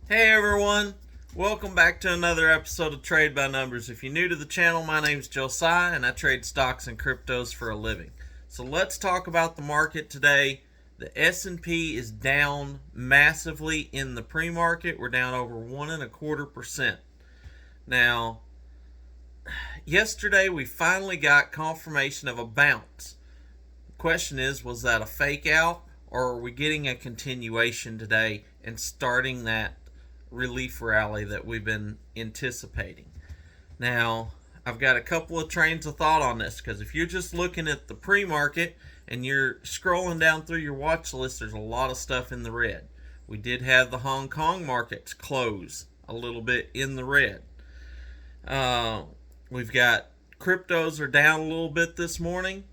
Hey everyone, welcome back to another episode of Trade by Numbers. If you're new to the channel, my name's Josiah and I trade stocks and cryptos for a living. So let's talk about the market today. The S&P is down massively in the pre-market. We're down over 1.25%. Now, yesterday we finally got confirmation of a bounce. The question is, was that a fake out or are we getting a continuation today and starting that relief rally that we've been anticipating? Now, I've got a couple of trains of thought on this because if you're just looking at the pre-market and you're scrolling down through your watch list, there's a lot of stuff in the red. We did have the Hong Kong markets close a little bit in the red. We've got cryptos are down a little bit this morning,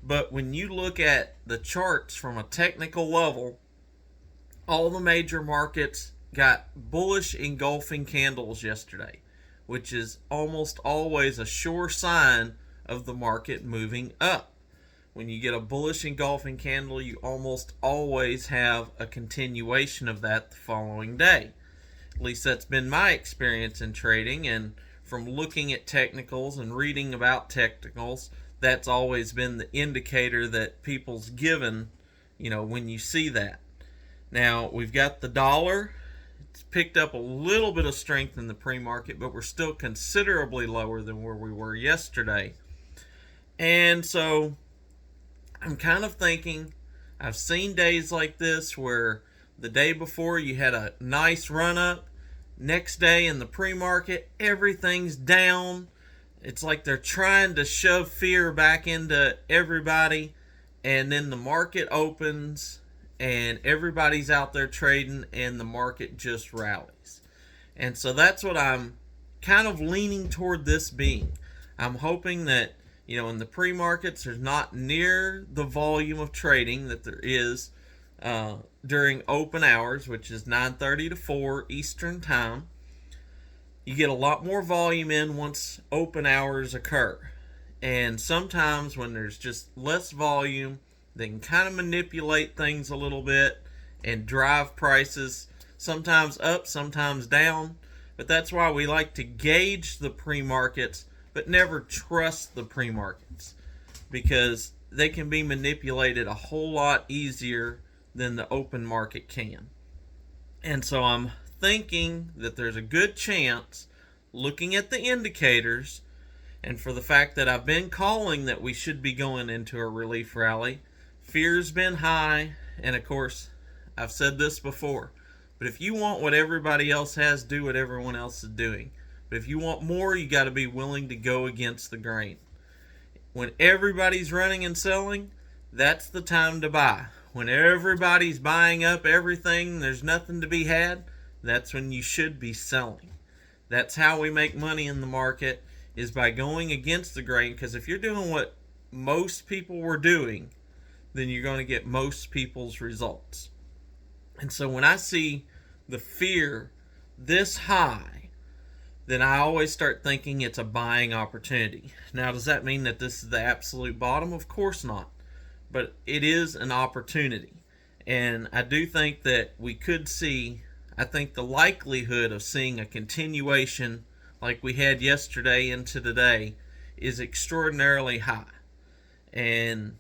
but when you look at the charts from a technical level, all the major markets got bullish engulfing candles yesterday, which is almost always a sure sign of the market moving up. When you get a bullish engulfing candle, you almost always have a continuation of that the following day. At least that's been my experience in trading, and from looking at technicals and reading about technicals, that's always been the indicator that people's given, when you see that. Now, we've got the dollar. It's picked up a little bit of strength in the pre-market, but we're still considerably lower than where we were yesterday. And so I'm kind of thinking, I've seen days like this where the day before you had a nice run up, next day in the pre-market everything's down. It's like they're trying to shove fear back into everybody, and then the market opens and everybody's out there trading and the market just rallies. And so that's what I'm kind of leaning toward this being. I'm hoping that, in the pre-markets there's not near the volume of trading that there is during open hours, which is 9:30 to 4 Eastern time. You get a lot more volume in once open hours occur. And sometimes when there's just less volume, they can kind of manipulate things a little bit and drive prices sometimes up, sometimes down. But that's why we like to gauge the pre-markets, but never trust the pre-markets, because they can be manipulated a whole lot easier than the open market can. And so I'm thinking that there's a good chance, looking at the indicators, and for the fact that I've been calling that we should be going into a relief rally. Fear's been high, and of course, I've said this before, but if you want what everybody else has, do what everyone else is doing. But if you want more, you got to be willing to go against the grain. When everybody's running and selling, that's the time to buy. When everybody's buying up everything, there's nothing to be had, that's when you should be selling. That's how we make money in the market, is by going against the grain, because if you're doing what most people were doing, then you're going to get most people's results. And so when I see the fear this high, then I always start thinking it's a buying opportunity. Now, does that mean that this is the absolute bottom? Of course not. But it is an opportunity. And I do think that we could see, I think the likelihood of seeing a continuation like we had yesterday into today is extraordinarily high. And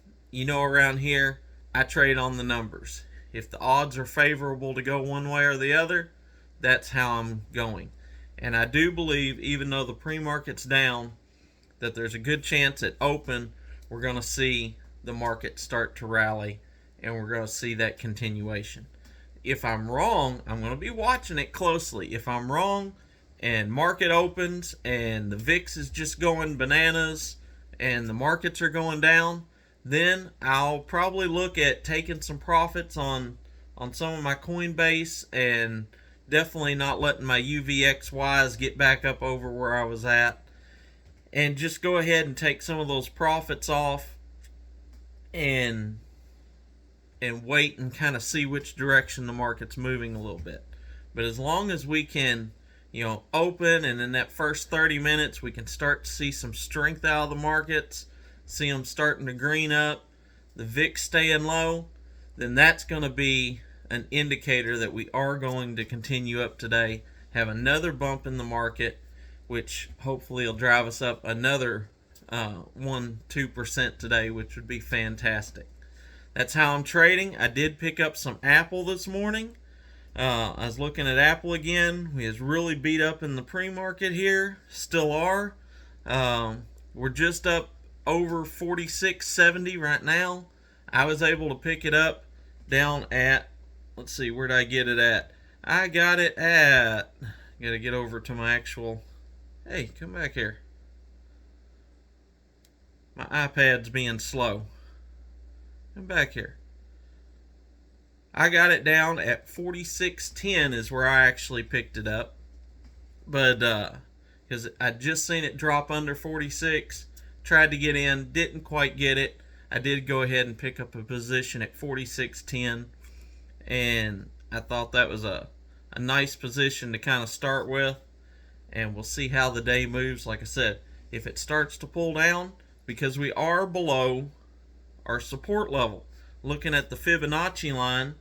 around here, I trade on the numbers. If the odds are favorable to go one way or the other, that's how I'm going. And I do believe, even though the pre-market's down, that there's a good chance at open we're going to see the market start to rally, and we're going to see that continuation. If I'm wrong, I'm going to be watching it closely. If I'm wrong and market opens and the VIX is just going bananas and the markets are going down, then I'll probably look at taking some profits on some of my Coinbase, and definitely not letting my UVXYs get back up over where I was at, and just go ahead and take some of those profits off and wait and kind of see which direction the market's moving a little bit. But as long as we can, open, and in that first 30 minutes we can start to see some strength out of the markets, see them starting to green up, the VIX staying low, then that's going to be an indicator that we are going to continue up today, have another bump in the market, which hopefully will drive us up another 1-2% today, which would be fantastic. That's how I'm trading. I did pick up some Apple this morning. I was looking at Apple again. We was really beat up in the pre-market here. Still are. We're just up over 46.70 right now. I was able to pick it up down at, let's see, where did I get it at? I got it at, gotta get over to my actual, hey, come back here. My iPad's being slow. Come back here. I got it down at 46.10 is where I actually picked it up. But, because I just seen it drop under 46. Tried to get in, didn't quite get it. I did go ahead and pick up a position at 46.10. And I thought that was a nice position to kind of start with. And we'll see how the day moves. Like I said, if it starts to pull down, because we are below our support level. Looking at the Fibonacci line,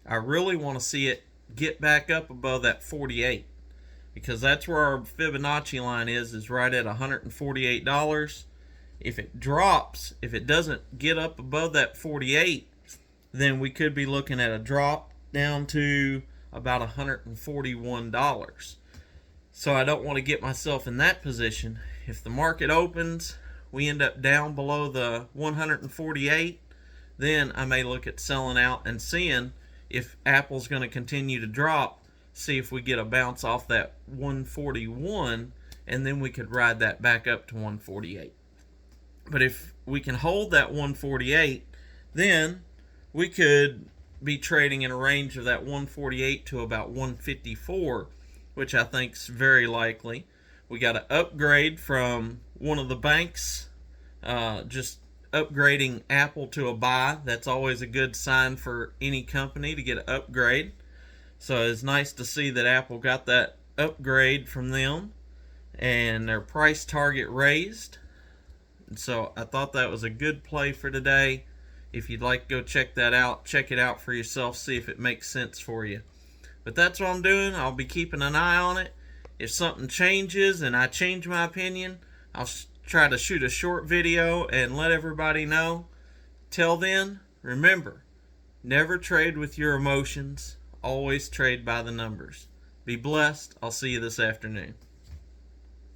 I really want to see it get back up above that 48, because that's where our Fibonacci line is right at $148. If it drops, if it doesn't get up above that 48, then we could be looking at a drop down to about $141. So I don't want to get myself in that position. If the market opens, we end up down below the 148, then I may look at selling out and seeing if Apple's going to continue to drop, see if we get a bounce off that 141, and then we could ride that back up to 148. But if we can hold that 148, then we could be trading in a range of that 148 to about 154, which I think is very likely. We got an upgrade from one of the banks, just upgrading Apple to a buy. That's always a good sign for any company to get an upgrade. So it's nice to see that Apple got that upgrade from them and their price target raised. And so I thought that was a good play for today. If you'd like to go check that out, check it out for yourself, see if it makes sense for you. But that's what I'm doing. I'll be keeping an eye on it. If something changes and I change my opinion, I'll try to shoot a short video and let everybody know. Till then, remember, never trade with your emotions. Always trade by the numbers. Be blessed. I'll see you this afternoon.